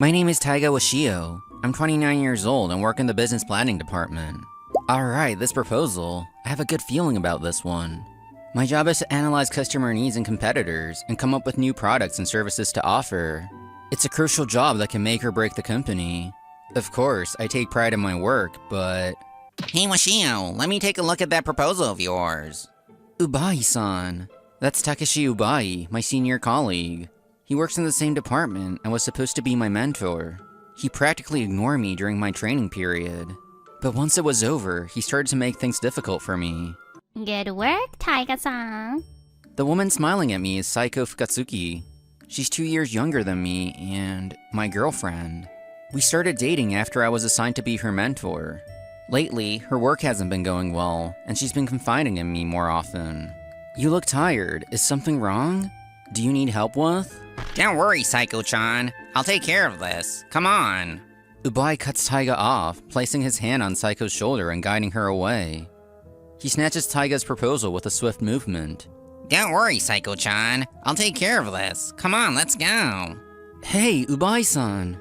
My name is Taiga Washio. I'm 29 years old and work in the business planning department. Alright, this proposal. I have a good feeling about this one. My job is to analyze customer needs and competitors and come up with new products and services to offer. It's a crucial job that can make or break the company. Of course, I take pride in my work, but... Hey Washio, let me take a look at that proposal of yours. Ubai-san. That's Takeshi Ubai, my senior colleague. He works in the same department and was supposed to be my mentor. He practically ignored me during my training period. But once it was over, he started to make things difficult for me. Good work, Taiga-san. The woman smiling at me is Saiko Fukatsuki. She's 2 years younger than me and my girlfriend. We started dating after I was assigned to be her mentor. Lately, her work hasn't been going well, and she's been confiding in me more often. You look tired. Is something wrong? Do you need help with? Don't worry, Saiko-chan. I'll take care of this. Come on. Ubai cuts Taiga off, placing his hand on Saiko's shoulder and guiding her away. He snatches Taiga's proposal with a swift movement. Don't worry, Saiko-chan. I'll take care of this. Come on, let's go. Hey, Ubai-san.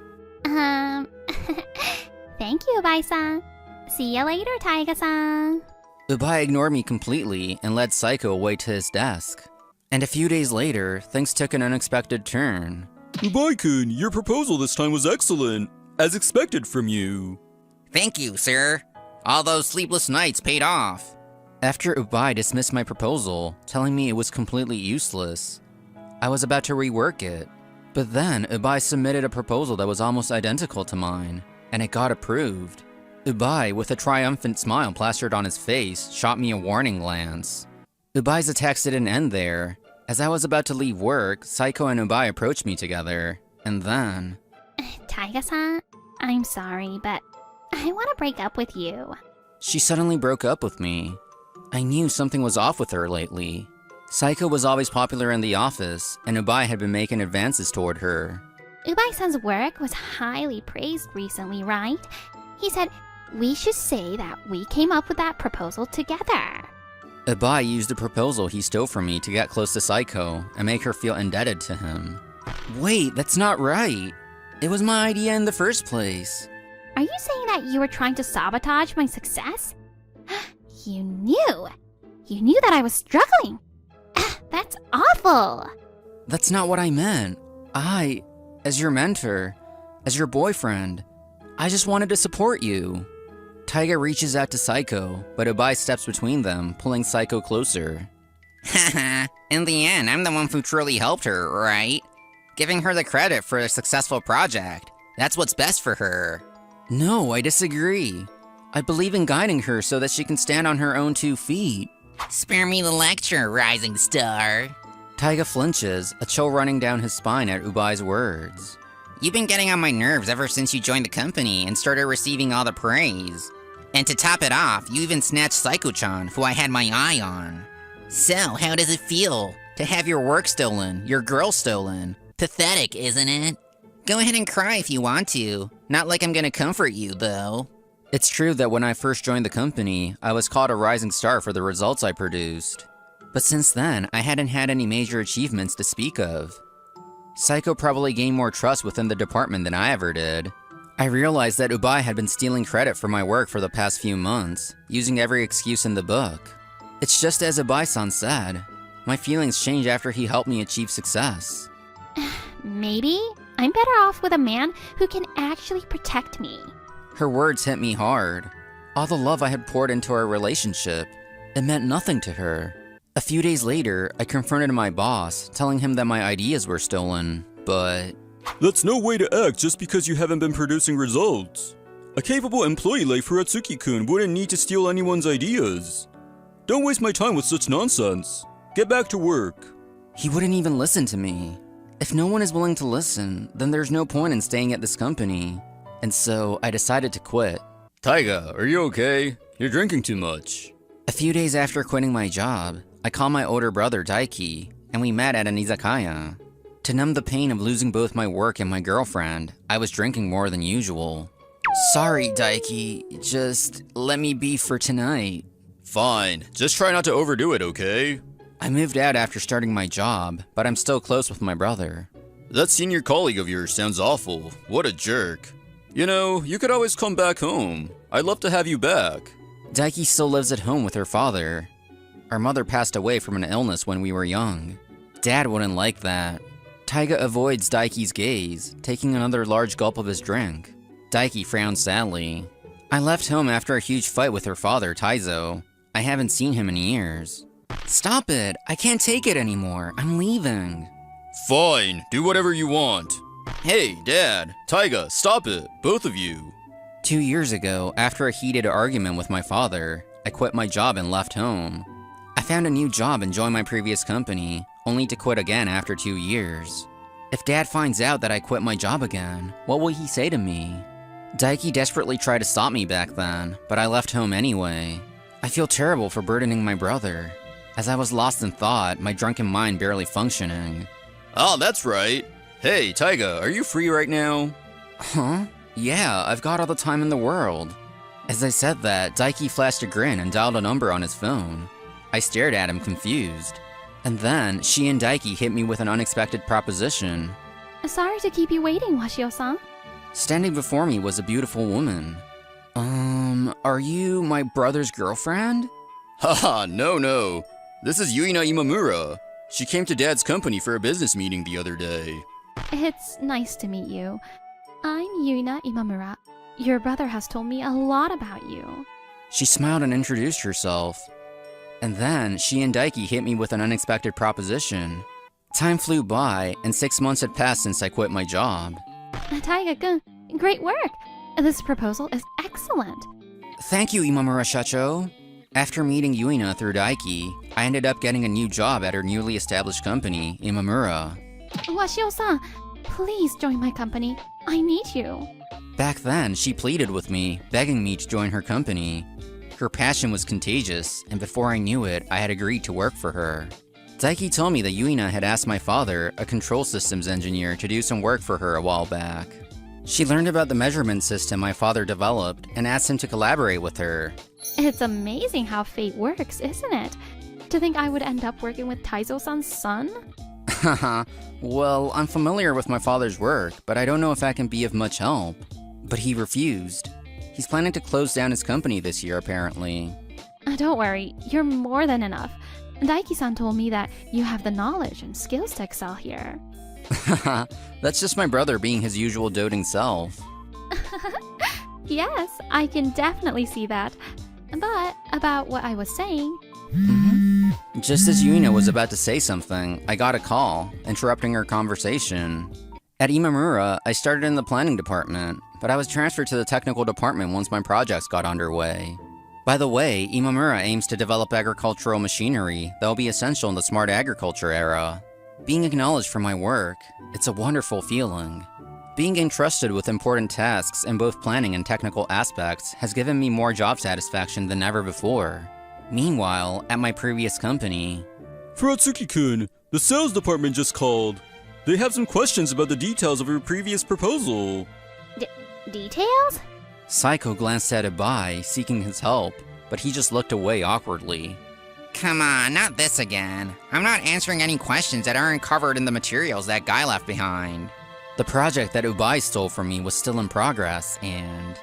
Thank you, Ubai-san. See you later, Taiga-san. Ubai ignored me completely and led Saiko away to his desk. And a few days later, things took an unexpected turn. Ubai-kun, your proposal this time was excellent, as expected from you. Thank you, sir. All those sleepless nights paid off. After Ubai dismissed my proposal, telling me it was completely useless, I was about to rework it. But then, Ubai submitted a proposal that was almost identical to mine, and it got approved. Ubai, with a triumphant smile plastered on his face, shot me a warning glance. Ubai's attacks didn't end there. As I was about to leave work, Saiko and Ubai approached me together, and then... Taiga-san, I'm sorry, but I want to break up with you. She suddenly broke up with me. I knew something was off with her lately. Saiko was always popular in the office, and Ubai had been making advances toward her. Ubai-san's work was highly praised recently, right? He said we should say that we came up with that proposal together. Ubai used the proposal he stole from me to get close to Saiko and make her feel indebted to him. Wait, that's not right. It was my idea in the first place. Are you saying that you were trying to sabotage my success? You knew! You knew that I was struggling! That's awful! That's not what I meant. I, as your mentor, as your boyfriend, I just wanted to support you. Taiga reaches out to Saiko, but Ubai steps between them, pulling Saiko closer. Haha, in the end, I'm the one who truly helped her, right? Giving her the credit for a successful project. That's what's best for her. No, I disagree. I believe in guiding her so that she can stand on her own 2 feet. Spare me the lecture, rising star. Taiga flinches, a chill running down his spine at Ubai's words. You've been getting on my nerves ever since you joined the company and started receiving all the praise. And to top it off, you even snatched Saiko-chan, who I had my eye on. So, how does it feel to have your work stolen, your girl stolen? Pathetic, isn't it? Go ahead and cry if you want to. Not like I'm gonna comfort you, though. It's true that when I first joined the company, I was called a rising star for the results I produced. But since then, I hadn't had any major achievements to speak of. Saiko probably gained more trust within the department than I ever did. I realized that Ubai had been stealing credit for my work for the past few months, using every excuse in the book. It's just as Ubai-san said, my feelings changed after he helped me achieve success. Maybe I'm better off with a man who can actually protect me. Her words hit me hard. All the love I had poured into our relationship, it meant nothing to her. A few days later, I confronted my boss, telling him that my ideas were stolen, but... That's no way to act just because you haven't been producing results. A capable employee like Furatsuki-kun wouldn't need to steal anyone's ideas. Don't waste my time with such nonsense. Get back to work. He wouldn't even listen to me. If no one is willing to listen, then there's no point in staying at this company. And so, I decided to quit. Taiga, are you okay? You're drinking too much. A few days after quitting my job, I called my older brother Daiki, and we met at an izakaya. To numb the pain of losing both my work and my girlfriend, I was drinking more than usual. Sorry, Daiki, just let me be for tonight. Fine, just try not to overdo it, okay? I moved out after starting my job, but I'm still close with my brother. That senior colleague of yours sounds awful. What a jerk. You know, you could always come back home. I'd love to have you back. Daiki still lives at home with her father. Our mother passed away from an illness when we were young. Dad wouldn't like that. Taiga avoids Daiki's gaze, taking another large gulp of his drink. Daiki frowns sadly. I left home after a huge fight with her father, Taizo. I haven't seen him in years. Stop it! I can't take it anymore. I'm leaving. Fine, do whatever you want. Hey, Dad, Taiga, stop it, both of you. 2 years ago, after a heated argument with my father, I quit my job and left home. I found a new job and joined my previous company, only to quit again after 2 years. If Dad finds out that I quit my job again, what will he say to me? Daiki desperately tried to stop me back then, but I left home anyway. I feel terrible for burdening my brother, as I was lost in thought, my drunken mind barely functioning. Oh, that's right. Hey, Taiga, are you free right now? Huh? Yeah, I've got all the time in the world. As I said that, Daiki flashed a grin and dialed a number on his phone. I stared at him confused. And then, she and Daiki hit me with an unexpected proposition. Sorry to keep you waiting, Washio-san. Standing before me was a beautiful woman. Are you my brother's girlfriend? Haha, no. This is Yuina Imamura. She came to Dad's company for a business meeting the other day. It's nice to meet you. I'm Yuina Imamura. Your brother has told me a lot about you. She smiled and introduced herself. And then, she and Daiki hit me with an unexpected proposition. Time flew by, and 6 months had passed since I quit my job. Taiga-kun, great work! This proposal is excellent. Thank you, Imamura Shacho. After meeting Yuina through Daiki, I ended up getting a new job at her newly established company, Imamura. Washio-san, please join my company. I need you. Back then, she pleaded with me, begging me to join her company. Her passion was contagious, and before I knew it, I had agreed to work for her. Daiki told me that Yuina had asked my father, a control systems engineer, to do some work for her a while back. She learned about the measurement system my father developed and asked him to collaborate with her. It's amazing how fate works, isn't it? To think I would end up working with Taizo-san's son? Haha, well, I'm familiar with my father's work, but I don't know if I can be of much help. But he refused. He's planning to close down his company this year, apparently. Don't worry, you're more than enough. Daiki-san told me that you have the knowledge and skills to excel here. Haha, that's just my brother being his usual doting self. Yes, I can definitely see that. But about what I was saying... Just as Yuina was about to say something, I got a call, interrupting her conversation. At Imamura, I started in the planning department, but I was transferred to the technical department once my projects got underway. By the way, Imamura aims to develop agricultural machinery that will be essential in the smart agriculture era. Being acknowledged for my work, it's a wonderful feeling. Being entrusted with important tasks in both planning and technical aspects has given me more job satisfaction than ever before. Meanwhile, at my previous company... Furatsuki-kun, the sales department just called. They have some questions about the details of your previous proposal. Details? Saiko glanced at Ibai, seeking his help, but he just looked away awkwardly. Come on, not this again. I'm not answering any questions that aren't covered in the materials that guy left behind. The project that Ibai stole from me was still in progress, and...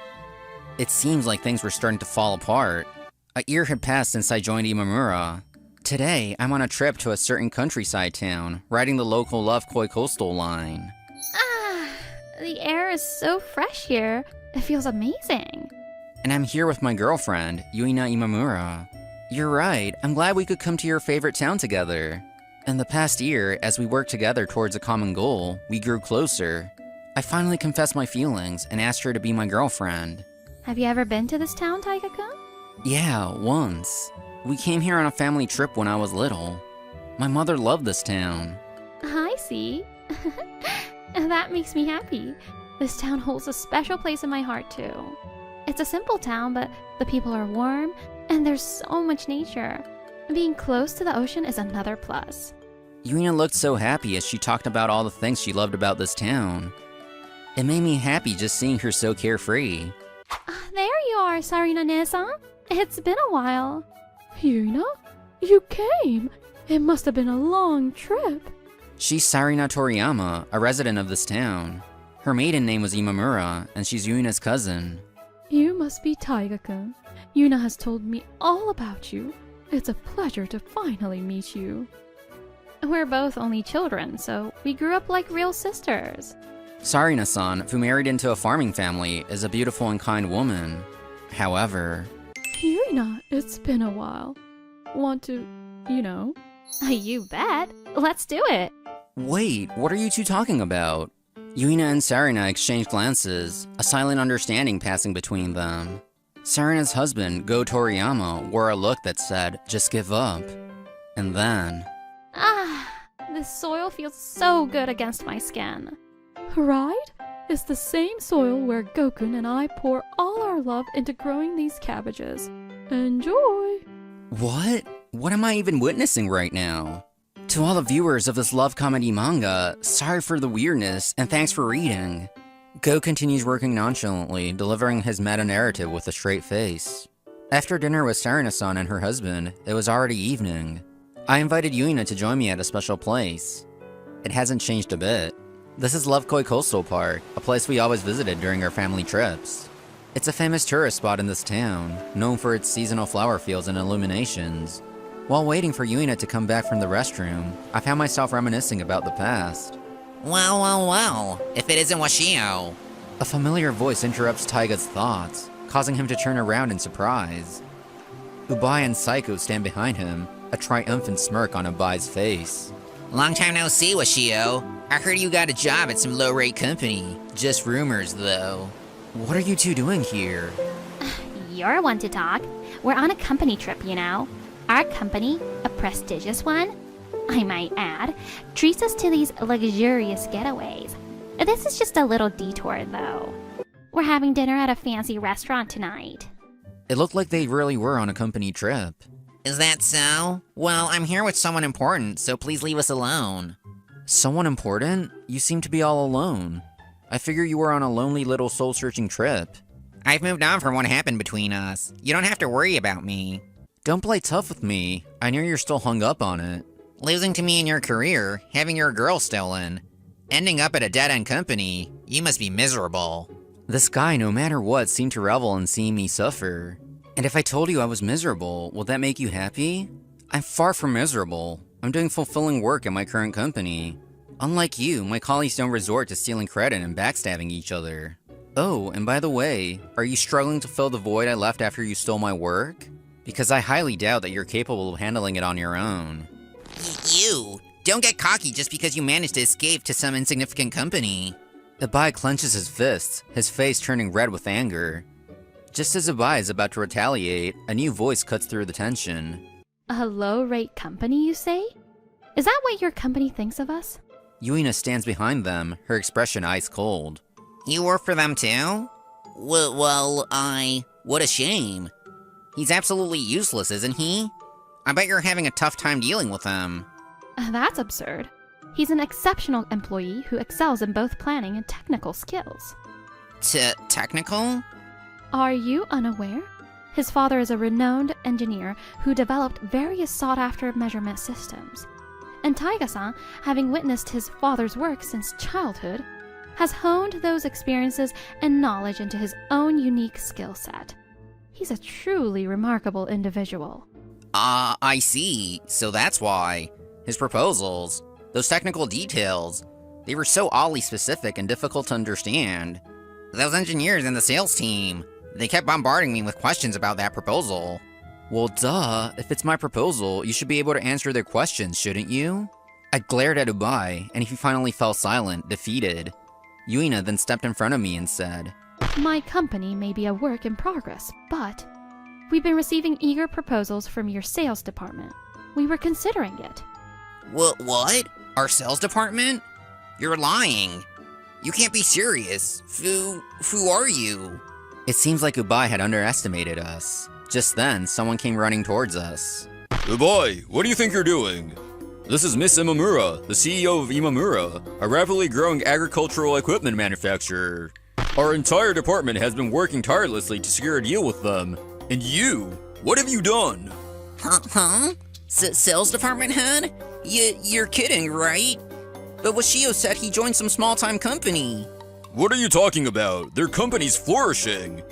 it seems like things were starting to fall apart. A year had passed since I joined Imamura. Today, I'm on a trip to a certain countryside town, riding the local Love Koi coastal line. Ah, the air is so fresh here. It feels amazing. And I'm here with my girlfriend, Yuina Imamura. You're right, I'm glad we could come to your favorite town together. In the past year, as we worked together towards a common goal, we grew closer. I finally confessed my feelings and asked her to be my girlfriend. Have you ever been to this town, Taiga-kun? Yeah, once. We came here on a family trip when I was little. My mother loved this town. I see. That makes me happy. This town holds a special place in my heart, too. It's a simple town, but the people are warm, and there's so much nature. Being close to the ocean is another plus. Yuina looked so happy as she talked about all the things she loved about this town. It made me happy just seeing her so carefree. There you are, Sarina-ne-san. It's been a while. Yuina, you came. It must have been a long trip. She's Sarina Toriyama, a resident of this town. Her maiden name was Imamura, and she's Yuina's cousin. You must be Taiga-kun. Yuna has told me all about you. It's a pleasure to finally meet you. We're both only children, so we grew up like real sisters. Sarina-san, who married into a farming family, is a beautiful and kind woman. However... Yuina, it's been a while. Want to, you know? You bet. Let's do it. Wait, what are you two talking about? Yuina and Sarina exchanged glances, a silent understanding passing between them. Sarina's husband, Go Toriyama, wore a look that said, just give up. And then... This soil feels so good against my skin. Right? It's the same soil where Gokun and I pour all our love into growing these cabbages. Enjoy! What? What am I even witnessing right now? To all the viewers of this love comedy manga, sorry for the weirdness and thanks for reading. Go continues working nonchalantly, delivering his meta-narrative with a straight face. After dinner with Sarina-san and her husband, it was already evening. I invited Yuina to join me at a special place. It hasn't changed a bit. This is Lovekoi Coastal Park, a place we always visited during our family trips. It's a famous tourist spot in this town, known for its seasonal flower fields and illuminations. While waiting for Yuina to come back from the restroom, I found myself reminiscing about the past. Well, if it isn't Washio. A familiar voice interrupts Taiga's thoughts, causing him to turn around in surprise. Ubai and Saiko stand behind him, a triumphant smirk on Ubai's face. Long time no see, Washio. I heard you got a job at some low-rate company. Just rumors, though. What are you two doing here? You're one to talk. We're on a company trip, you know. Our company, a prestigious one, I might add, treats us to these luxurious getaways. This is just a little detour, though. We're having dinner at a fancy restaurant tonight. It looked like they really were on a company trip. Is that so? Well, I'm here with someone important, so please leave us alone. Someone important? You seem to be all alone. I figure you were on a lonely little soul-searching trip. I've moved on from what happened between us. You don't have to worry about me. Don't play tough with me. I know you're still hung up on it. Losing to me in your career, having your girl stolen, ending up at a dead-end company, you must be miserable. This guy, no matter what, seemed to revel in seeing me suffer. And if I told you I was miserable, would that make you happy? I'm far from miserable. I'm doing fulfilling work at my current company. Unlike you, my colleagues don't resort to stealing credit and backstabbing each other. Oh, and by the way, are you struggling to fill the void I left after you stole my work? Because I highly doubt that you're capable of handling it on your own. You! Don't get cocky just because you managed to escape to some insignificant company. Ibai clenches his fists, his face turning red with anger. Just as Ibai is about to retaliate, a new voice cuts through the tension. A low-rate company, you say? Is that what your company thinks of us? Yuina stands behind them, her expression ice cold. You work for them too? What a shame. He's absolutely useless, isn't he? I bet you're having a tough time dealing with him. That's absurd. He's an exceptional employee who excels in both planning and technical skills. Technical? Are you unaware? His father is a renowned engineer who developed various sought-after measurement systems. And Taiga-san, having witnessed his father's work since childhood, has honed those experiences and knowledge into his own unique skill set. He's a truly remarkable individual. I see. So that's why. His proposals, those technical details, they were so oddly specific and difficult to understand. Those engineers and the sales team, they kept bombarding me with questions about that proposal. Well, duh. If it's my proposal, you should be able to answer their questions, shouldn't you? I glared at Ubai, and he finally fell silent, defeated. Yuina then stepped in front of me and said, My company may be a work in progress, but we've been receiving eager proposals from your sales department. We were considering it. What? Our sales department? You're lying. You can't be serious. Who are you? It seems like Ubai had underestimated us. Just then, someone came running towards us. Boy, what do you think you're doing? This is Miss Imamura, the CEO of Imamura, a rapidly growing agricultural equipment manufacturer. Our entire department has been working tirelessly to secure a deal with them. And you, what have you done? Huh? Sales department head? You're kidding, right? But Washio said he joined some small-time company. What are you talking about? Their company's flourishing.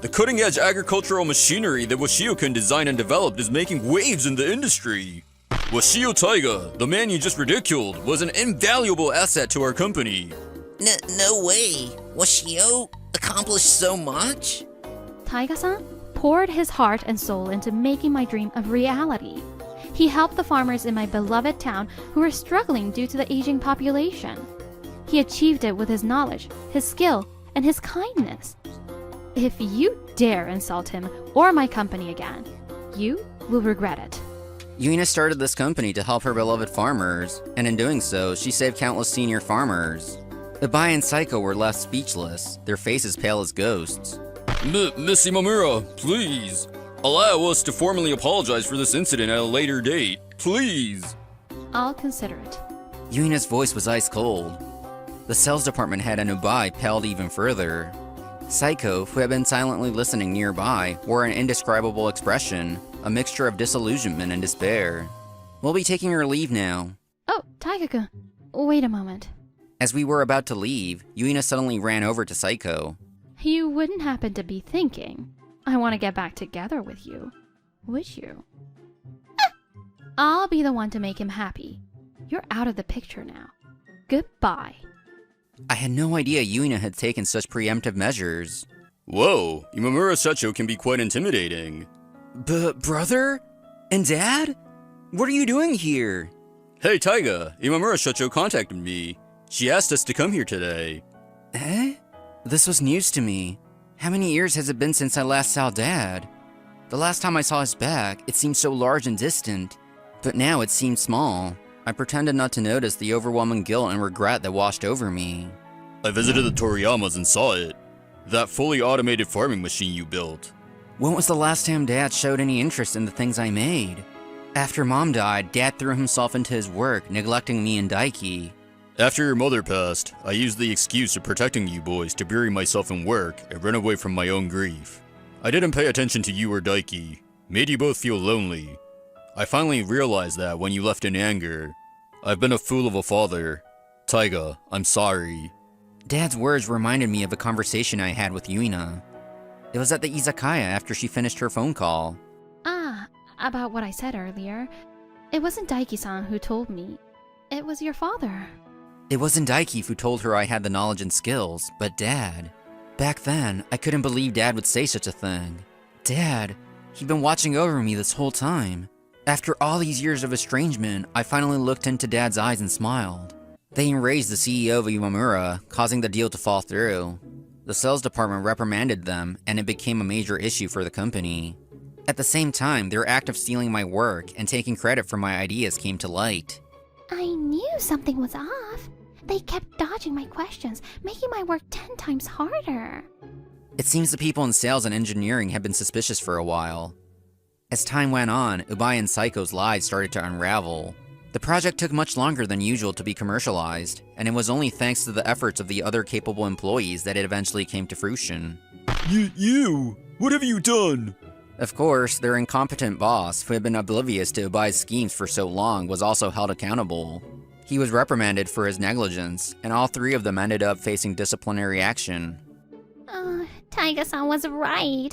The cutting-edge agricultural machinery that Washio can design and develop is making waves in the industry. Washio Taiga, the man you just ridiculed, was an invaluable asset to our company. No way. Washio accomplished so much? Taiga-san poured his heart and soul into making my dream a reality. He helped the farmers in my beloved town who were struggling due to the aging population. He achieved it with his knowledge, his skill, and his kindness. If you dare insult him or my company again, you will regret it. Yuina started this company to help her beloved farmers, and in doing so, she saved countless senior farmers. Ibai and Saiko were left speechless, their faces pale as ghosts. Miss Imamura, please. Allow us to formally apologize for this incident at a later date. Please. I'll consider it. Yuina's voice was ice cold. The sales department head and Ibai paled even further. Saiko, who had been silently listening nearby, wore an indescribable expression, a mixture of disillusionment and despair. We'll be taking our leave now. Oh, Taiga-kun, wait a moment. As we were about to leave, Yuina suddenly ran over to Saiko. You wouldn't happen to be thinking, I want to get back together with you, would you? I'll be the one to make him happy. You're out of the picture now. Goodbye. I had no idea Yuina had taken such preemptive measures. Whoa, Imamura Secho can be quite intimidating. Brother? And Dad? What are you doing here? Hey Taiga, Imamura Secho contacted me. She asked us to come here today. Eh? This was news to me. How many years has it been since I last saw Dad? The last time I saw his back, it seemed so large and distant. But now it seemed small. I pretended not to notice the overwhelming guilt and regret that washed over me. I visited the Toriyamas and saw it. That fully automated farming machine you built. When was the last time Dad showed any interest in the things I made? After Mom died, Dad threw himself into his work, neglecting me and Daiki. After your mother passed, I used the excuse of protecting you boys to bury myself in work and run away from my own grief. I didn't pay attention to you or Daiki, made you both feel lonely. I finally realized that when you left in anger. I've been a fool of a father. Taiga, I'm sorry. Dad's words reminded me of a conversation I had with Yuina. It was at the izakaya after she finished her phone call. Ah, about what I said earlier. It wasn't Daiki-san who told me. It was your father. It wasn't Daiki who told her I had the knowledge and skills, but Dad. Back then, I couldn't believe Dad would say such a thing. Dad, he'd been watching over me this whole time. After all these years of estrangement, I finally looked into Dad's eyes and smiled. They enraged the CEO of Imamura, causing the deal to fall through. The sales department reprimanded them, and it became a major issue for the company. At the same time, their act of stealing my work and taking credit for my ideas came to light. I knew something was off. They kept dodging my questions, making my work 10 times harder. It seems the people in sales and engineering had been suspicious for a while. As time went on, Ibai and Saiko's lies started to unravel. The project took much longer than usual to be commercialized, and it was only thanks to the efforts of the other capable employees that it eventually came to fruition. You! What have you done? Of course, their incompetent boss, who had been oblivious to Ibai's schemes for so long, was also held accountable. He was reprimanded for his negligence, and all three of them ended up facing disciplinary action. Taiga-san was right.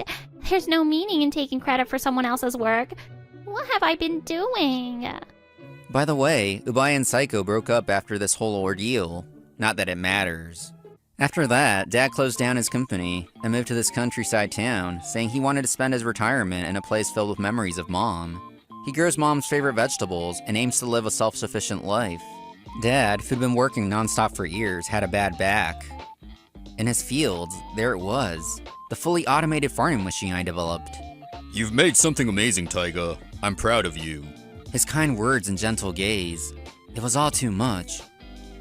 There's no meaning in taking credit for someone else's work. What have I been doing? By the way, Ibai and Saiko broke up after this whole ordeal. Not that it matters. After that, Dad closed down his company and moved to this countryside town, saying he wanted to spend his retirement in a place filled with memories of Mom. He grows Mom's favorite vegetables and aims to live a self-sufficient life. Dad, who'd been working non-stop for years, had a bad back. In his fields, there it was, the fully automated farming machine I developed. You've made something amazing, Taiga. I'm proud of you. His kind words and gentle gaze. It was all too much.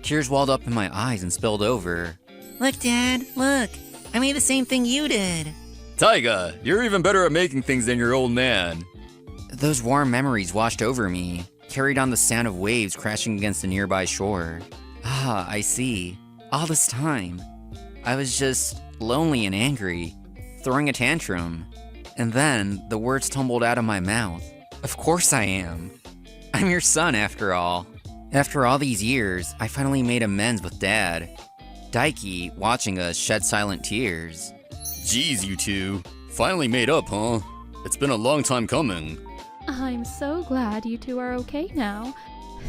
Tears welled up in my eyes and spilled over. Look, Dad, look. I made the same thing you did. Taiga, you're even better at making things than your old man. Those warm memories washed over me, carried on the sound of waves crashing against a nearby shore. Ah, I see. All this time, I was just lonely and angry, throwing a tantrum. And then the words tumbled out of my mouth. Of course I am. I'm your son, after all. After all these years, I finally made amends with Dad. Daiki, watching us, shed silent tears. Geez, you two. Finally made up, huh? It's been a long time coming. I'm so glad you two are okay now.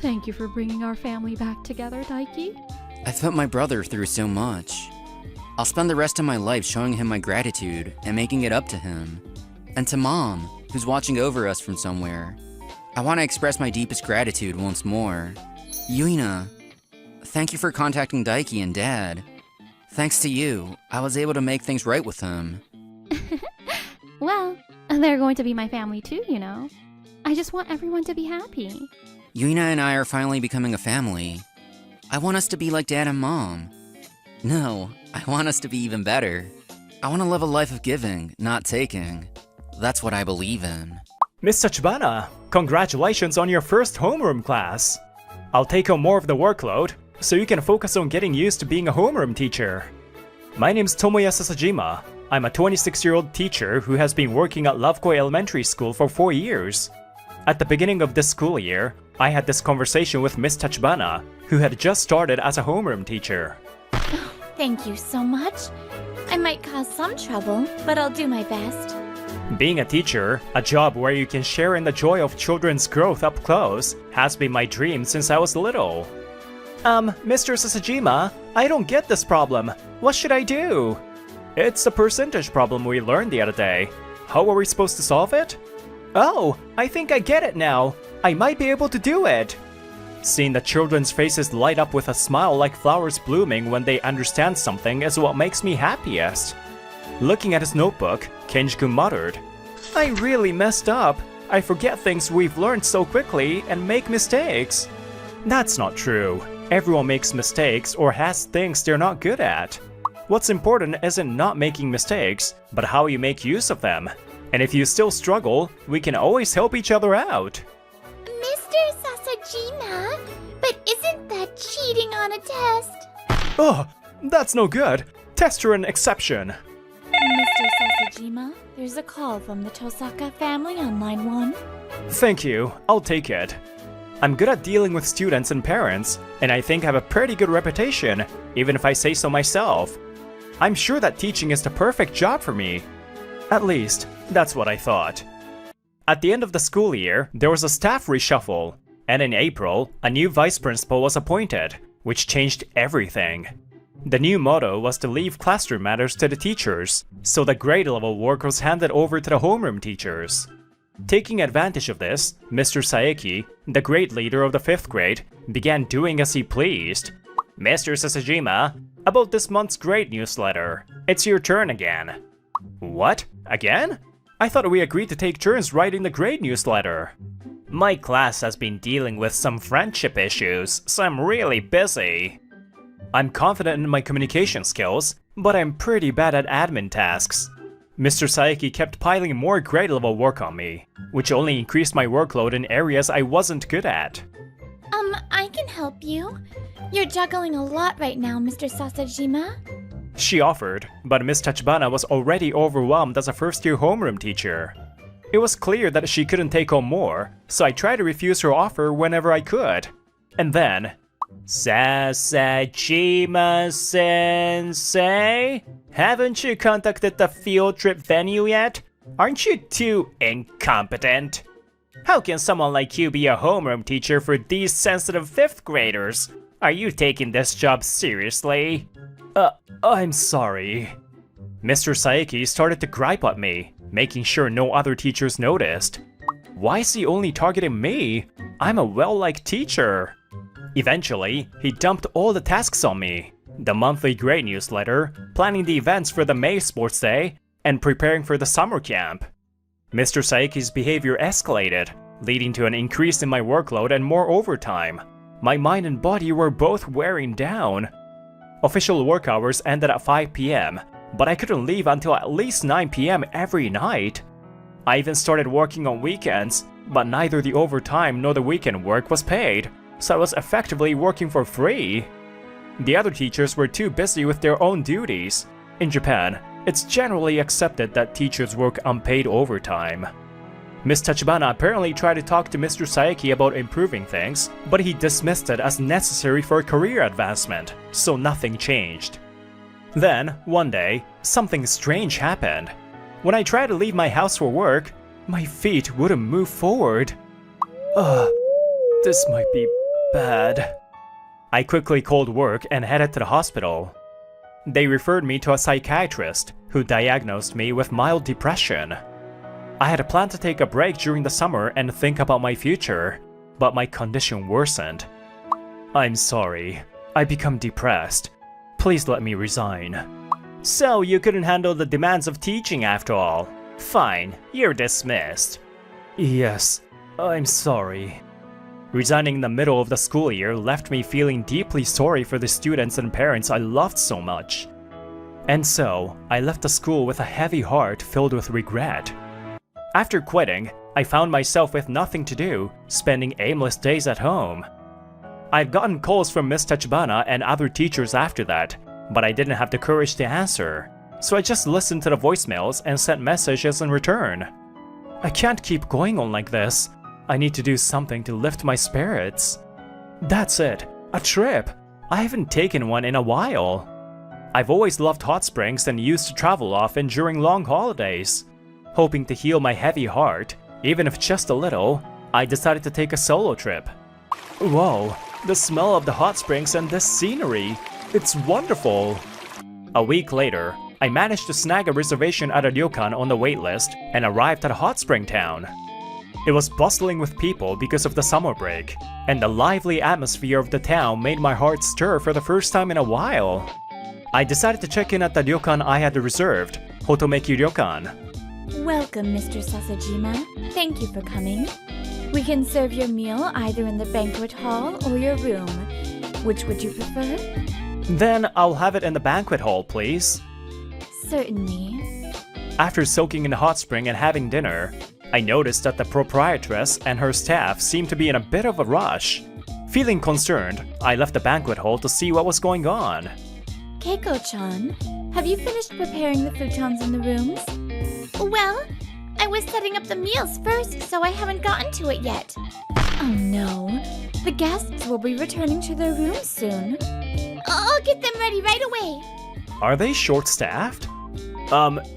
Thank you for bringing our family back together, Daiki. I've put my brother through so much. I'll spend the rest of my life showing him my gratitude and making it up to him. And to Mom, who's watching over us from somewhere. I want to express my deepest gratitude once more. Yuina, thank you for contacting Daiki and Dad. Thanks to you, I was able to make things right with them. Well, they're going to be my family too, you know. I just want everyone to be happy. Yuina and I are finally becoming a family. I want us to be like Dad and Mom. No, I want us to be even better. I want to live a life of giving, not taking. That's what I believe in. Miss Tachibana, congratulations on your first homeroom class. I'll take on more of the workload, so you can focus on getting used to being a homeroom teacher. My name's Tomoya Sasajima. I'm a 26-year-old teacher who has been working at Lovekoi Elementary School for 4 years. At the beginning of this school year, I had this conversation with Miss Tachibana, who had just started as a homeroom teacher. Thank you so much. I might cause some trouble, but I'll do my best. Being a teacher, a job where you can share in the joy of children's growth up close, has been my dream since I was little. Mr. Sasajima, I don't get this problem. What should I do? It's the percentage problem we learned the other day. How are we supposed to solve it? Oh, I think I get it now. I might be able to do it. Seeing the children's faces light up with a smile like flowers blooming when they understand something is what makes me happiest. Looking at his notebook, Kenji-kun muttered, I really messed up. I forget things we've learned so quickly and make mistakes. That's not true. Everyone makes mistakes or has things they're not good at. What's important isn't not making mistakes, but how you make use of them. And if you still struggle, we can always help each other out. Mr. Sasajima, but isn't that cheating on a test? Oh, that's no good. Tests are an exception. Mr. Sasajima, there's a call from the Tosaka family on line 1. Thank you, I'll take it. I'm good at dealing with students and parents, and I think I have a pretty good reputation, even if I say so myself. I'm sure that teaching is the perfect job for me. At least, that's what I thought. At the end of the school year, there was a staff reshuffle, and in April, a new vice principal was appointed, which changed everything. The new motto was to leave classroom matters to the teachers, so the grade level work was handed over to the homeroom teachers. Taking advantage of this, Mr. Saeki, the grade leader of the 5th grade, began doing as he pleased. Mr. Sasajima, about this month's grade newsletter. It's your turn again. What? Again? I thought we agreed to take turns writing the grade newsletter. My class has been dealing with some friendship issues, so I'm really busy. I'm confident in my communication skills, but I'm pretty bad at admin tasks. Mr. Saeki kept piling more grade level work on me, which only increased my workload in areas I wasn't good at. I can help you. You're juggling a lot right now, Mr. Sasajima. She offered, but Miss Tachibana was already overwhelmed as a first-year homeroom teacher. It was clear that she couldn't take on more, so I tried to refuse her offer whenever I could. And then, Sasajima sensei? Haven't you contacted the field trip venue yet? Aren't you too incompetent? How can someone like you be a homeroom teacher for these sensitive 5th graders? Are you taking this job seriously? I'm sorry. Mr. Saeki started to gripe at me, making sure no other teachers noticed. Why is he only targeting me? I'm a well-liked teacher. Eventually, he dumped all the tasks on me. The monthly grade newsletter, planning the events for the May Sports Day, and preparing for the summer camp. Mr. Saeki's behavior escalated, leading to an increase in my workload and more overtime. My mind and body were both wearing down. Official work hours ended at 5 p.m., but I couldn't leave until at least 9 p.m. every night. I even started working on weekends, but neither the overtime nor the weekend work was paid, so I was effectively working for free. The other teachers were too busy with their own duties. In Japan, it's generally accepted that teachers work unpaid overtime. Miss Tachibana apparently tried to talk to Mr. Saeki about improving things, but he dismissed it as necessary for career advancement, so nothing changed. Then, one day, something strange happened. When I tried to leave my house for work, my feet wouldn't move forward. Ugh, this might be bad. I quickly called work and headed to the hospital. They referred me to a psychiatrist who diagnosed me with mild depression. I had planned to take a break during the summer and think about my future, but my condition worsened. I'm sorry, I become depressed. Please let me resign. So you couldn't handle the demands of teaching after all? Fine, you're dismissed. Yes, I'm sorry. Resigning in the middle of the school year left me feeling deeply sorry for the students and parents I loved so much. And so, I left the school with a heavy heart filled with regret. After quitting, I found myself with nothing to do, spending aimless days at home. I'd gotten calls from Miss Tachibana and other teachers after that, but I didn't have the courage to answer, so I just listened to the voicemails and sent messages in return. I can't keep going on like this. I need to do something to lift my spirits. That's it, a trip. I haven't taken one in a while. I've always loved hot springs and used to travel often during long holidays. Hoping to heal my heavy heart, even if just a little, I decided to take a solo trip. Whoa, the smell of the hot springs and this scenery, it's wonderful! A week later, I managed to snag a reservation at a ryokan on the waitlist and arrived at a hot spring town. It was bustling with people because of the summer break, and the lively atmosphere of the town made my heart stir for the first time in a while. I decided to check in at the ryokan I had reserved, Hotomeki Ryokan. Welcome, Mr. Sasajima. Thank you for coming. We can serve your meal either in the banquet hall or your room. Which would you prefer? Then I'll have it in the banquet hall, please. Certainly. After soaking in the hot spring and having dinner, I noticed that the proprietress and her staff seemed to be in a bit of a rush. Feeling concerned, I left the banquet hall to see what was going on. Keiko-chan, have you finished preparing the futons in the rooms? Well, I was setting up the meals first, so I haven't gotten to it yet. Oh no, the guests will be returning to their rooms soon. I'll get them ready right away. Are they short-staffed?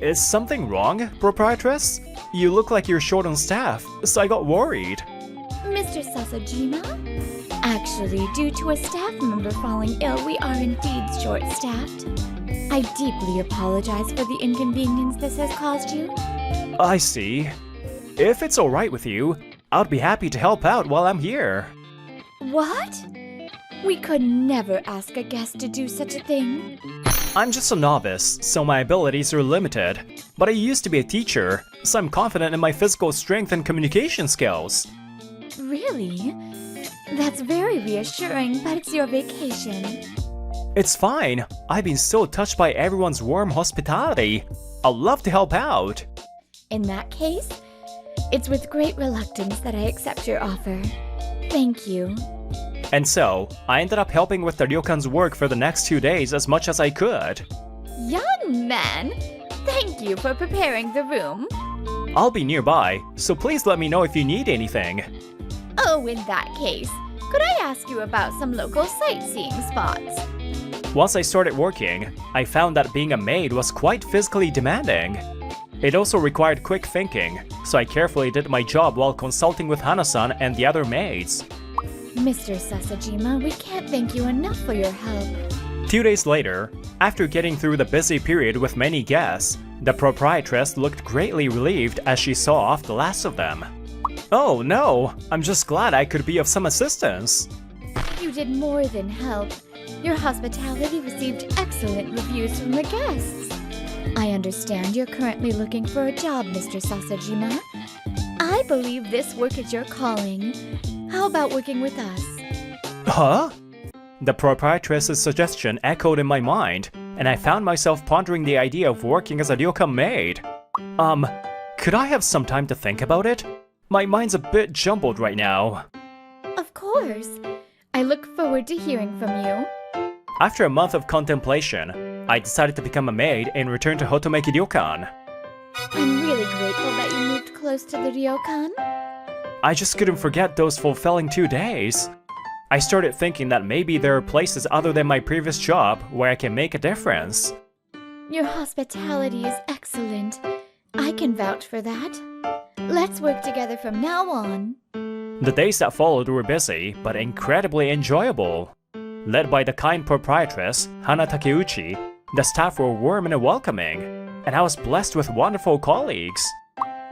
Is something wrong, proprietress? You look like you're short on staff, so I got worried. Mr. Sasajima? Actually, due to a staff member falling ill, we are indeed short-staffed. I deeply apologize for the inconvenience this has caused you. I see. If it's alright with you, I'd be happy to help out while I'm here. What? We could never ask a guest to do such a thing. I'm just a novice, so my abilities are limited. But I used to be a teacher, so I'm confident in my physical strength and communication skills. Really? That's very reassuring, but it's your vacation. It's fine. I've been so touched by everyone's warm hospitality. I'll love to help out. In that case, it's with great reluctance that I accept your offer. Thank you. And so, I ended up helping with the ryokan's work for the next 2 days as much as I could. Young man, thank you for preparing the room. I'll be nearby, so please let me know if you need anything. Oh, in that case, could I ask you about some local sightseeing spots? Once I started working, I found that being a maid was quite physically demanding. It also required quick thinking, so I carefully did my job while consulting with Hana-san and the other maids. Mr. Sasajima, we can't thank you enough for your help. 2 days later, after getting through the busy period with many guests, the proprietress looked greatly relieved as she saw off the last of them. Oh no, I'm just glad I could be of some assistance. You did more than help. Your hospitality received excellent reviews from the guests. I understand you're currently looking for a job, Mr. Sasajima. I believe this work is your calling. How about working with us? Huh? The proprietress's suggestion echoed in my mind, and I found myself pondering the idea of working as a ryokan maid. Could I have some time to think about it? My mind's a bit jumbled right now. Of course. I look forward to hearing from you. After a month of contemplation, I decided to become a maid and return to Hotomeki Ryokan. I'm really grateful that you moved close to the ryokan. I just couldn't forget those fulfilling 2 days. I started thinking that maybe there are places other than my previous job where I can make a difference. Your hospitality is excellent. I can vouch for that. Let's work together from now on. The days that followed were busy, but incredibly enjoyable. Led by the kind proprietress, Hana Takeuchi, the staff were warm and welcoming, and I was blessed with wonderful colleagues.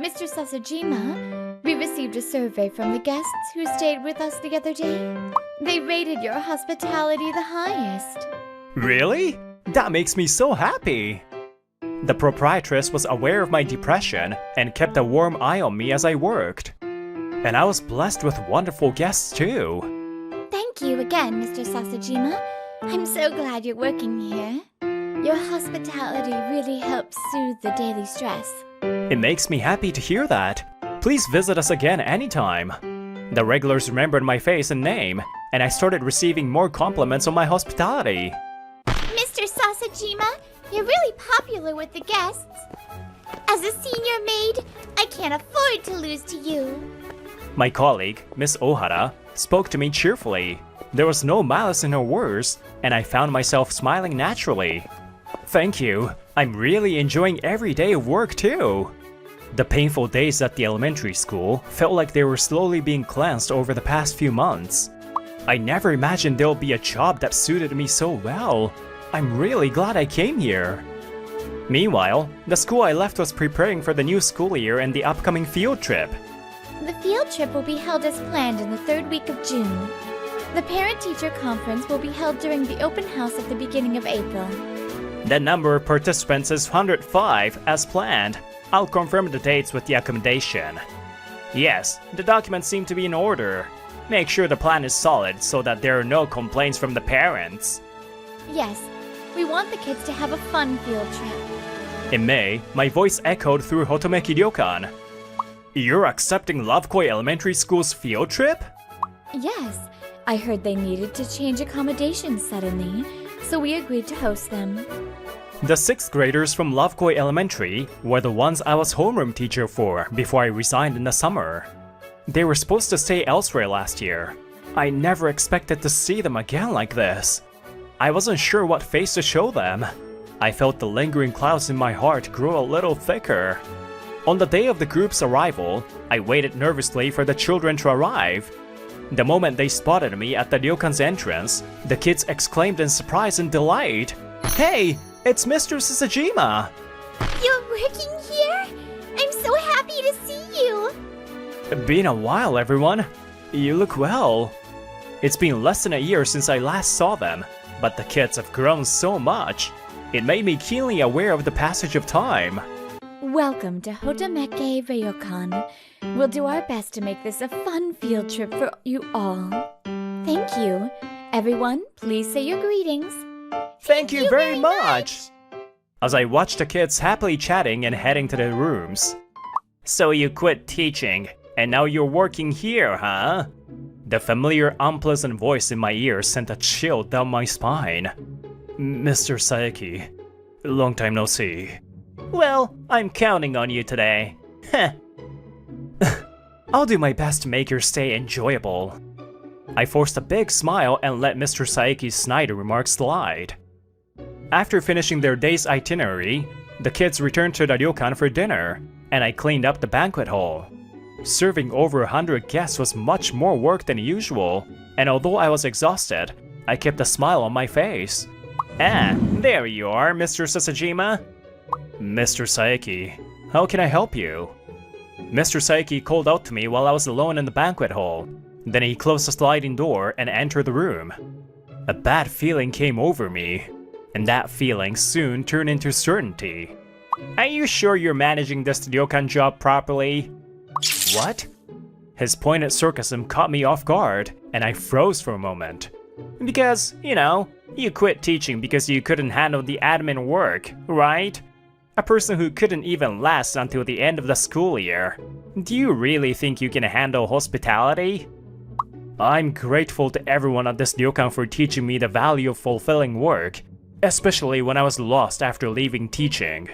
Mr. Sasajima, we received a survey from the guests who stayed with us the other day. They rated your hospitality the highest. Really? That makes me so happy! The proprietress was aware of my depression and kept a warm eye on me as I worked. And I was blessed with wonderful guests too. Thank you again, Mr. Sasajima. I'm so glad you're working here. Your hospitality really helps soothe the daily stress. It makes me happy to hear that. Please visit us again anytime. The regulars remembered my face and name, and I started receiving more compliments on my hospitality. Mr. Sasajima, you're really popular with the guests. As a senior maid, I can't afford to lose to you. My colleague, Miss Ohara, spoke to me cheerfully. There was no malice in her words, and I found myself smiling naturally. Thank you. I'm really enjoying every day of work too. The painful days at the elementary school felt like they were slowly being cleansed over the past few months. I never imagined there'll be a job that suited me so well. I'm really glad I came here. Meanwhile, the school I left was preparing for the new school year and the upcoming field trip. The field trip will be held as planned in the 3rd week of June. The parent-teacher conference will be held during the open house at the beginning of April. The number of participants is 105 as planned. I'll confirm the dates with the accommodation. Yes, the documents seem to be in order. Make sure the plan is solid so that there are no complaints from the parents. Yes, we want the kids to have a fun field trip. In May, my voice echoed through Hotomeki Ryokan. You're accepting Lovekoi Elementary School's field trip? Yes, I heard they needed to change accommodations suddenly, so we agreed to host them. The 6th graders from Lovekoi Elementary were the ones I was homeroom teacher for before I resigned in the summer. They were supposed to stay elsewhere last year. I never expected to see them again like this. I wasn't sure what face to show them. I felt the lingering clouds in my heart grow a little thicker. On the day of the group's arrival, I waited nervously for the children to arrive. The moment they spotted me at the ryokan's entrance, the kids exclaimed in surprise and delight, "Hey, it's Mr. Sasajima!" You're working here? I'm so happy to see you! Been a while, everyone. You look well. It's been less than a year since I last saw them, but the kids have grown so much. It made me keenly aware of the passage of time. Welcome to Hotomeki Ryokan. We'll do our best to make this a fun field trip for you all. Thank you. Everyone, please say your greetings. Thank you very much! As I watched the kids happily chatting and heading to their rooms. So you quit teaching, and now you're working here, huh? The familiar unpleasant voice in my ear sent a chill down my spine. Mr. Saeki, long time no see. Well, I'm counting on you today. Heh. I'll do my best to make your stay enjoyable. I forced a big smile and let Mr. Saeki's snide remarks slide. After finishing their day's itinerary, the kids returned to the ryokan for dinner, and I cleaned up the banquet hall. Serving over 100 guests was much more work than usual, and although I was exhausted, I kept a smile on my face. Ah, there you are, Mr. Sasajima. Mr. Saeki, how can I help you? Mr. Saeki called out to me while I was alone in the banquet hall. Then he closed the sliding door and entered the room. A bad feeling came over me, and that feeling soon turned into certainty. Are you sure you're managing this ryokan job properly? What? His pointed sarcasm caught me off guard, and I froze for a moment. Because, you quit teaching because you couldn't handle the admin work, right? A person who couldn't even last until the end of the school year. Do you really think you can handle hospitality? I'm grateful to everyone at this ryokan for teaching me the value of fulfilling work, especially when I was lost after leaving teaching.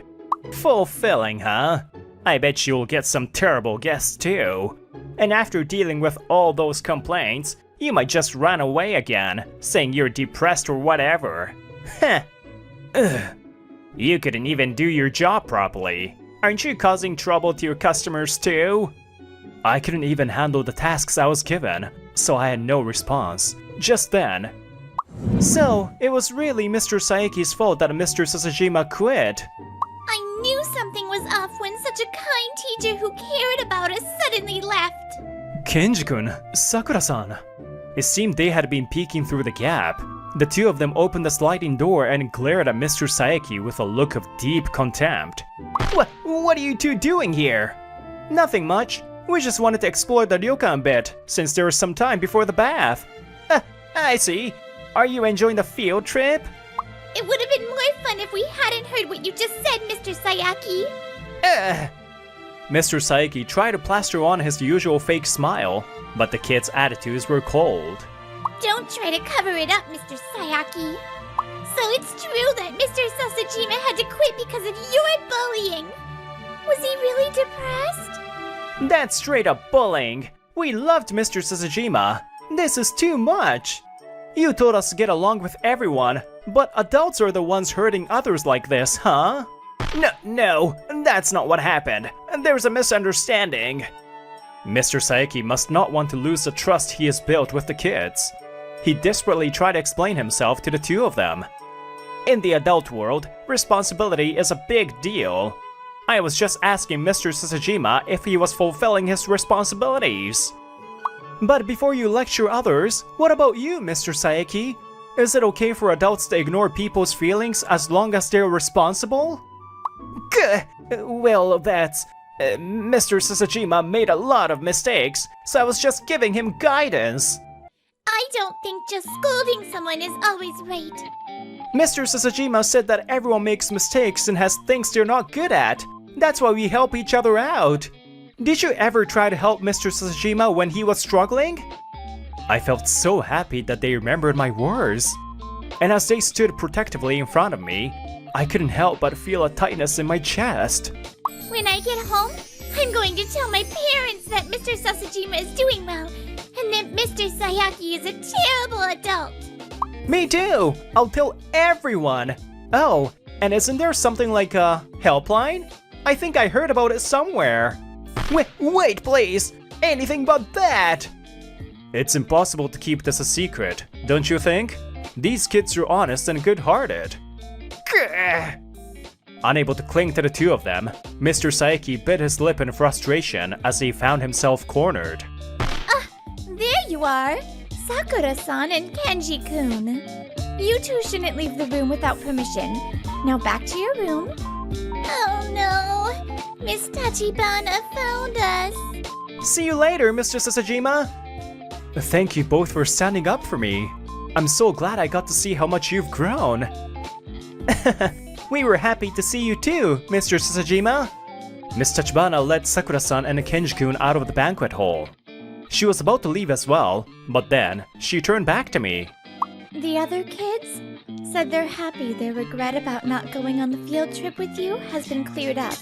Fulfilling, huh? I bet you'll get some terrible guests too. And after dealing with all those complaints, you might just run away again, saying you're depressed or whatever. Heh. Ugh. You couldn't even do your job properly. Aren't you causing trouble to your customers too? I couldn't even handle the tasks I was given, so I had no response. Just then. So, it was really Mr. Saeki's fault that Mr. Sasajima quit. I knew something was off when such a kind teacher who cared about us suddenly left. Kenji-kun, Sakura-san. It seemed they had been peeking through the gap. The two of them opened the sliding door and glared at Mr. Saeki with a look of deep contempt. What are you two doing here? Nothing much. We just wanted to explore the ryokan a bit, since there was some time before the bath. I see. Are you enjoying the field trip? It would have been more fun if we hadn't heard what you just said, Mr. Sayaki. Mr. Saeki tried to plaster on his usual fake smile, but the kids' attitudes were cold. Don't try to cover it up, Mr. Sayaki. So it's true that Mr. Sasajima had to quit because of your bullying. Was he really depressed? That's straight up bullying. We loved Mr. Sasajima. This is too much. You told us to get along with everyone, but adults are the ones hurting others like this, huh? No, that's not what happened. There's a misunderstanding. Mr. Saeki must not want to lose the trust he has built with the kids. He desperately tried to explain himself to the two of them. In the adult world, responsibility is a big deal. I was just asking Mr. Sasajima if he was fulfilling his responsibilities. But before you lecture others, what about you, Mr. Saeki? Is it okay for adults to ignore people's feelings as long as they're responsible? Well, that's... Mr. Sasajima made a lot of mistakes, so I was just giving him guidance. I don't think just scolding someone is always right. Mr. Sasajima said that everyone makes mistakes and has things they're not good at. That's why we help each other out. Did you ever try to help Mr. Sasajima when he was struggling? I felt so happy that they remembered my words. And as they stood protectively in front of me, I couldn't help but feel a tightness in my chest. When I get home, I'm going to tell my parents that Mr. Sasajima is doing well, and that Mr. Sayaki is a terrible adult. Me too! I'll tell everyone! Oh, and isn't there something like a helpline? I think I heard about it somewhere. Wait, please! Anything but that! It's impossible to keep this a secret, don't you think? These kids are honest and good-hearted. Unable to cling to the two of them, Mr. Saeki bit his lip in frustration as he found himself cornered. There you are! Sakura-san and Kenji-kun. You two shouldn't leave the room without permission. Now back to your room. Oh no! Miss Tachibana found us! See you later, Mr. Sasajima! Thank you both for standing up for me. I'm so glad I got to see how much you've grown. We were happy to see you too, Mr. Sasajima. Miss Tachibana led Sakura-san and Kenji-kun out of the banquet hall. She was about to leave as well, but then she turned back to me. The other kids said they're happy their regret about not going on the field trip with you has been cleared up.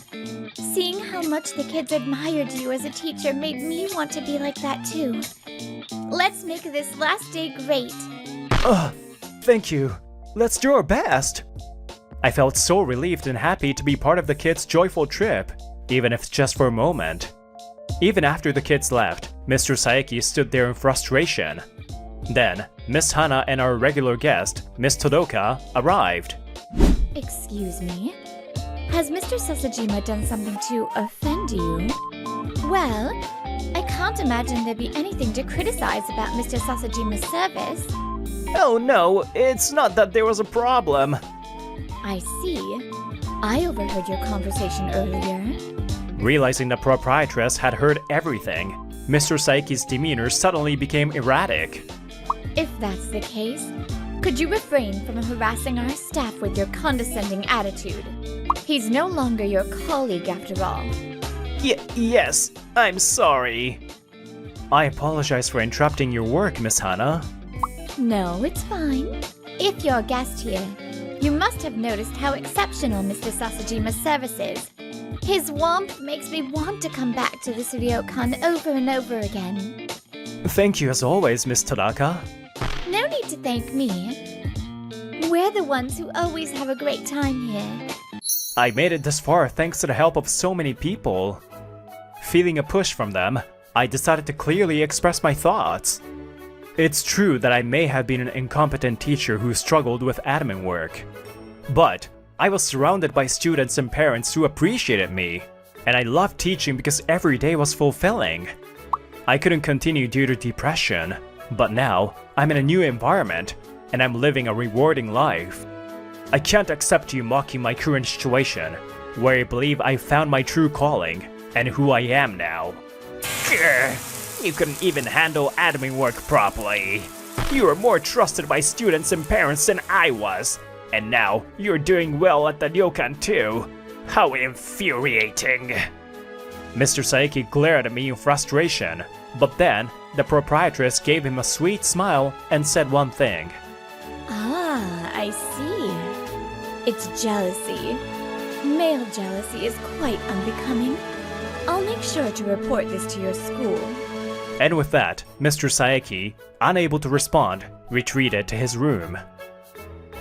Seeing how much the kids admired you as a teacher made me want to be like that too. Let's make this last day great. Thank you. Let's do our best. I felt so relieved and happy to be part of the kids' joyful trip, even if just for a moment. Even after the kids left, Mr. Saeki stood there in frustration. Then, Miss Hana and our regular guest, Miss Todoka, arrived. Excuse me? Has Mr. Sasajima done something to offend you? Well, I can't imagine there'd be anything to criticize about Mr. Sasajima's service. Oh no, it's not that there was a problem. I see. I overheard your conversation earlier. Realizing the proprietress had heard everything, Mr. Saeki's demeanor suddenly became erratic. If that's the case, could you refrain from harassing our staff with your condescending attitude? He's no longer your colleague after all. Yes, I'm sorry. I apologize for interrupting your work, Miss Hana. No, it's fine. If you're a guest here, You must have noticed how exceptional Mr. Sasajima's service is. His warmth makes me want to come back to this ryokan over and over again. Thank you as always, Miss Tanaka. No need to thank me. We're the ones who always have a great time here. I made it this far thanks to the help of so many people. Feeling a push from them, I decided to clearly express my thoughts. It's true that I may have been an incompetent teacher who struggled with admin work. But I was surrounded by students and parents who appreciated me, and I loved teaching because every day was fulfilling. I couldn't continue due to depression, but now I'm in a new environment, and I'm living a rewarding life. I can't accept you mocking my current situation, where I believe I found my true calling, and who I am now. You couldn't even handle admin work properly. You were more trusted by students and parents than I was, and now you're doing well at the ryokan too. How infuriating. Mr. Saeki glared at me in frustration, but then the proprietress gave him a sweet smile and said one thing. Ah, I see. It's jealousy. Male jealousy is quite unbecoming. I'll make sure to report this to your school. And with that, Mr. Saeki, unable to respond, retreated to his room.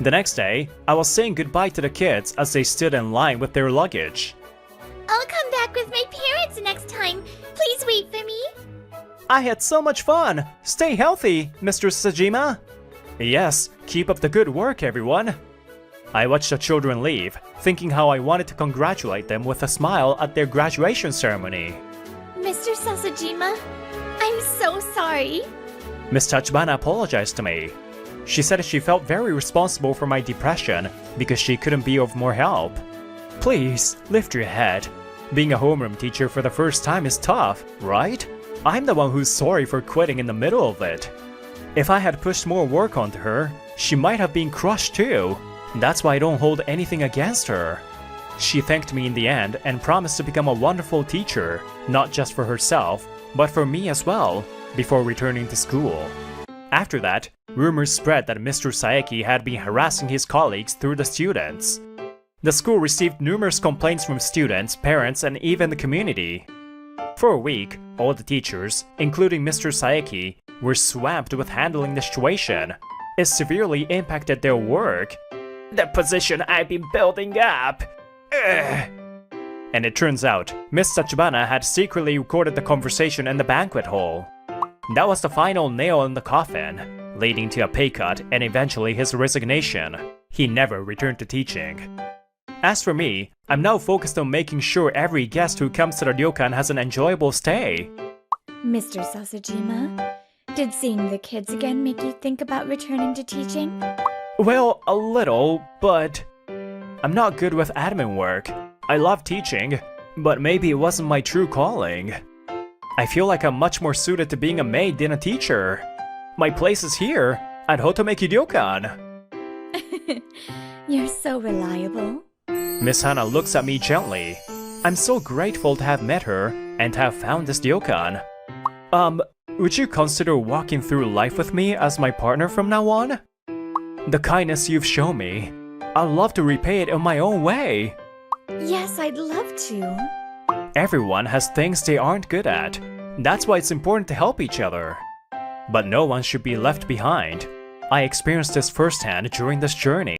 The next day, I was saying goodbye to the kids as they stood in line with their luggage. I'll come back with my parents next time. Please wait for me. I had so much fun! Stay healthy, Mr. Sajima! Yes, keep up the good work, everyone! I watched the children leave, thinking how I wanted to congratulate them with a smile at their graduation ceremony. Mr. Sasajima, I'm so sorry. Miss Tachibana apologized to me. She said she felt very responsible for my depression because she couldn't be of more help. Please, lift your head. Being a homeroom teacher for the first time is tough, right? I'm the one who's sorry for quitting in the middle of it. If I had pushed more work onto her, she might have been crushed too. That's why I don't hold anything against her. She thanked me in the end and promised to become a wonderful teacher, not just for herself, but for me as well, before returning to school. After that, rumors spread that Mr. Saeki had been harassing his colleagues through the students. The school received numerous complaints from students, parents, and even the community. For a week, all the teachers, including Mr. Saeki, were swamped with handling the situation. It severely impacted their work. The position I've been building up! Ugh. And it turns out, Miss Tachibana had secretly recorded the conversation in the banquet hall. That was the final nail in the coffin, leading to a pay cut and eventually his resignation. He never returned to teaching. As for me, I'm now focused on making sure every guest who comes to the ryokan has an enjoyable stay. Mr. Sasajima, did seeing the kids again make you think about returning to teaching? Well, a little, but I'm not good with admin work. I love teaching, but maybe it wasn't my true calling. I feel like I'm much more suited to being a maid than a teacher. My place is here, at Hotomeki Ryokan. You're so reliable. Miss Hana looks at me gently. I'm so grateful to have met her and to have found this ryokan. Would you consider walking through life with me as my partner from now on? The kindness you've shown me, I'd love to repay it in my own way. Yes, I'd love to. Everyone has things they aren't good at. That's why it's important to help each other. But no one should be left behind. I experienced this firsthand during this journey.